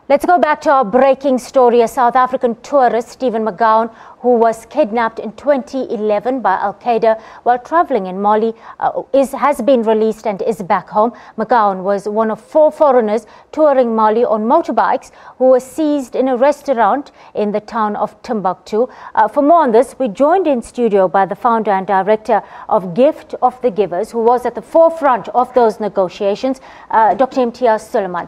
Let's go back to our breaking story. A South African tourist, Stephan McGown, who was kidnapped in 2011 by Al-Qaeda while traveling in Mali, has been released and is back home. McGown was one of 4 foreigners touring Mali on motorbikes who were seized in a restaurant in the town of Timbuktu. For more on this, we joined in studio by the founder and director of Gift of the Givers, who was at the forefront of those negotiations, Dr. Imtiaz Sooliman.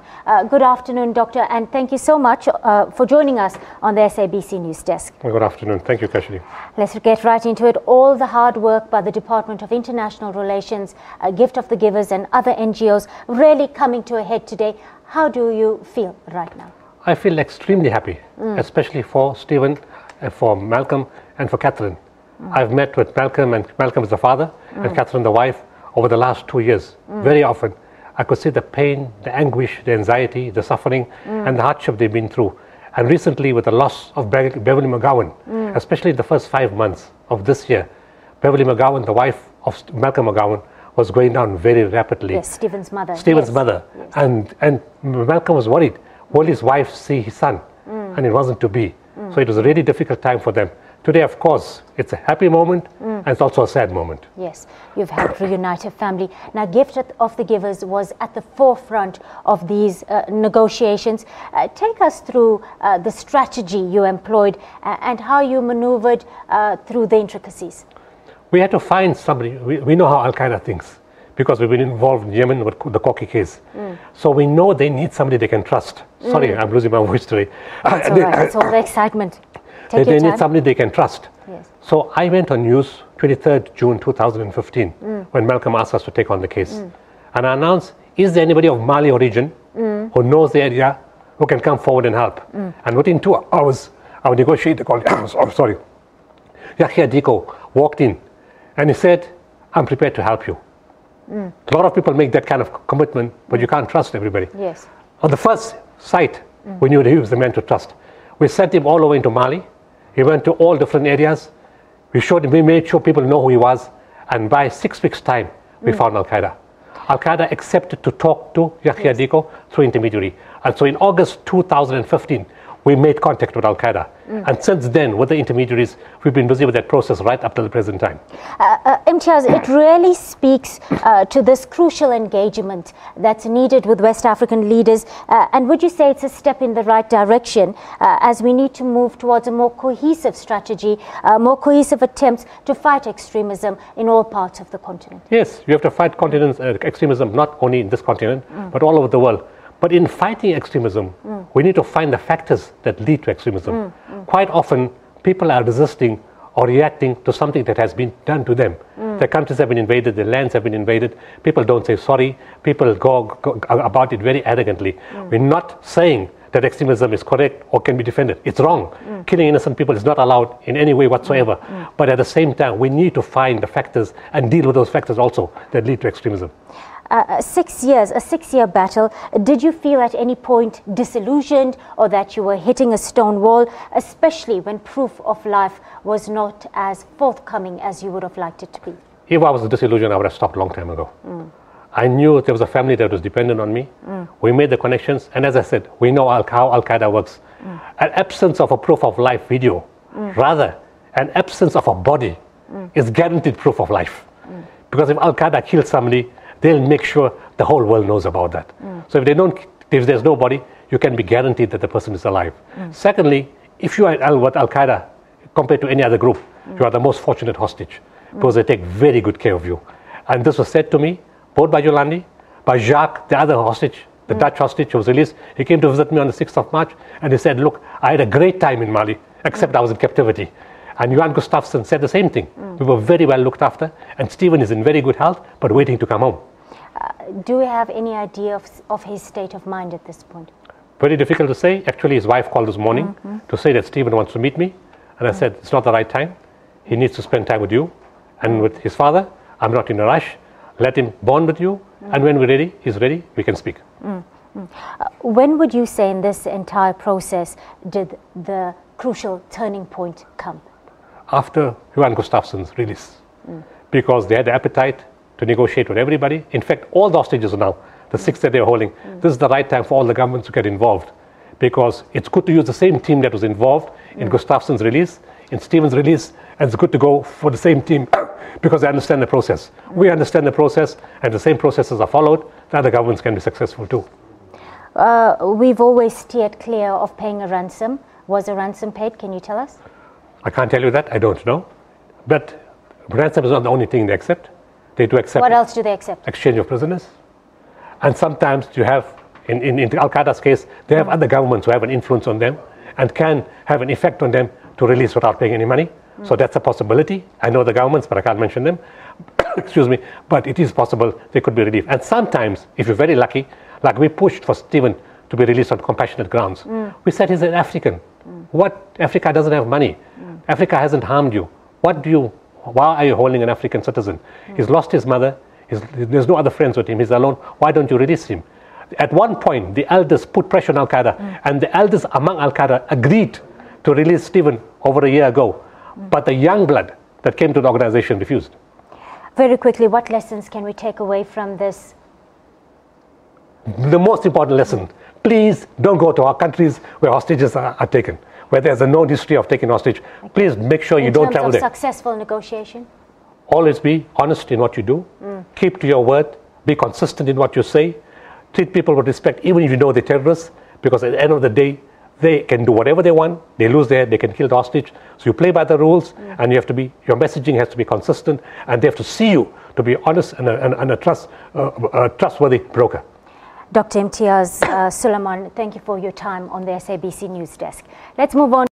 Good afternoon, Doctor, and thank you so much for joining us on the SABC News Desk. Good afternoon. Thank you, Kashini. Let's get right into it. All the hard work by the Department of International Relations, Gift of the Givers and other NGOs really coming to a head today. How do you feel right now? I feel extremely happy, especially for Stephan, for Malcolm and for Catherine. I've met with Malcolm, and Malcolm is the father, and Catherine the wife, over the last 2 years. Very often I could see the pain, the anguish, the anxiety, the suffering and the hardship they've been through. And recently, with the loss of Beverly McGowan, especially the first 5 months of this year, Beverly McGowan, the wife of Malcolm McGowan, was going down very rapidly. Yes, Stephen's mother. Stephen's mother. Yes. And Malcolm was worried. Will his wife see his son? And it wasn't to be. So it was a really difficult time for them. Today, of course, it's a happy moment and it's also a sad moment. Yes, you've helped reunite a family. Now, Gift of the Givers was at the forefront of these negotiations. Take us through the strategy you employed and how you maneuvered through the intricacies. We had to find somebody. We know how Al-Qaeda thinks, because we've been involved in Yemen with the Koki case. So we know they need somebody they can trust. Sorry, I'm losing my voice today. That's all right. It's all the excitement. They need somebody they can trust. Yes. So I went on news 23rd June 2015 when Malcolm asked us to take on the case. And I announced, is there anybody of Mali origin who knows the area, who can come forward and help? And within 2 hours, our negotiator called, Yahya Diko walked in and he said, I'm prepared to help you. A lot of people make that kind of commitment, but you can't trust everybody. Yes. On the first sight, we knew that he was the man to trust. We sent him all over into Mali. He went to all different areas. We made sure people know who he was. And by 6 weeks' time, we found Al-Qaeda. Al-Qaeda accepted to talk to Yahya Diko through intermediary. And so in August 2015, we made contact with Al-Qaeda. And since then, with the intermediaries, we've been busy with that process right up to the present time. Imtiaz, it really speaks to this crucial engagement that's needed with West African leaders. And would you say it's a step in the right direction as we need to move towards a more cohesive strategy, more cohesive attempts to fight extremism in all parts of the continent? Yes, you have to fight extremism not only in this continent, but all over the world. But in fighting extremism, we need to find the factors that lead to extremism. Quite often, people are resisting or reacting to something that has been done to them. Their countries have been invaded, their lands have been invaded. People don't say sorry. People go about it very arrogantly. We're not saying that extremism is correct or can be defended. It's wrong. Killing innocent people is not allowed in any way whatsoever. But at the same time, we need to find the factors and deal with those factors also that lead to extremism. 6 years, a 6-year battle. Did you feel at any point disillusioned or that you were hitting a stone wall, especially when proof of life was not as forthcoming as you would have liked it to be? If I was disillusioned, I would have stopped a long time ago. I knew there was a family that was dependent on me. We made the connections, and as I said, we know how Al-Qaeda works. An absence of a proof of life video, rather an absence of a body, is guaranteed proof of life. Because if Al-Qaeda kills somebody, they'll make sure the whole world knows about that. So if there's no body, you can be guaranteed that the person is alive. Secondly, if you are with Al-Qaeda compared to any other group, you are the most fortunate hostage because they take very good care of you. And this was said to me both by Yolandi, by Jacques, the other hostage, the Dutch hostage who was released. He came to visit me on the 6th of March and he said, look, I had a great time in Mali, except I was in captivity. And Johan Gustafsson said the same thing. We were very well looked after, and Stephen is in very good health, but waiting to come home. Do we have any idea of his state of mind at this point? Very difficult to say. Actually, his wife called this morning to say that Stephen wants to meet me. And I said, it's not the right time. He needs to spend time with you and with his father. I'm not in a rush. Let him bond with you. And when we're ready, he's ready, we can speak. When would you say in this entire process did the crucial turning point come? After Johan Gustafsson's release. Because they had the appetite to negotiate with everybody. In fact, all the hostages now, the 6 that they're holding, this is the right time for all the governments to get involved. because it's good to use the same team that was involved in Gustafsson's release, in Stephen's release, and it's good to go for the same team because they understand the process. We understand the process, and the same processes are followed. The other governments can be successful too. We've always steered clear of paying a ransom. Was a ransom paid? Can you tell us? I can't tell you that. I don't know. But ransom is not the only thing they accept. They do accept. What else do they accept? Exchange of prisoners. And sometimes you have, in Al-Qaeda's case, they have other governments who have an influence on them and can have an effect on them to release without paying any money. So that's a possibility. I know the governments, but I can't mention them. Excuse me. But it is possible they could be released. And sometimes, if you're very lucky, like we pushed for Stephen to be released on compassionate grounds. We said he's an African. What? Africa doesn't have money. Africa hasn't harmed you. Why are you holding an African citizen? He's lost his mother. There's no other friends with him. He's alone. Why don't you release him? At one point, the elders put pressure on Al-Qaeda, and the elders among Al-Qaeda agreed to release Stephen over a year ago. But the young blood that came to the organization refused. Very quickly, what lessons can we take away from this? The most important lesson, please don't go to our countries where hostages are taken, where there's a known history of taking hostage. Please make sure you don't travel there. In terms of successful negotiation? Always be honest in what you do. Keep to your word. Be consistent in what you say. Treat people with respect, even if you know they're terrorists, because at the end of the day, they can do whatever they want. They lose their head, they can kill the hostage. So you play by the rules, and your messaging has to be consistent, and they have to see you to be honest and a trustworthy broker. Dr. Imtiaz Sooliman, thank you for your time on the SABC News Desk. Let's move on.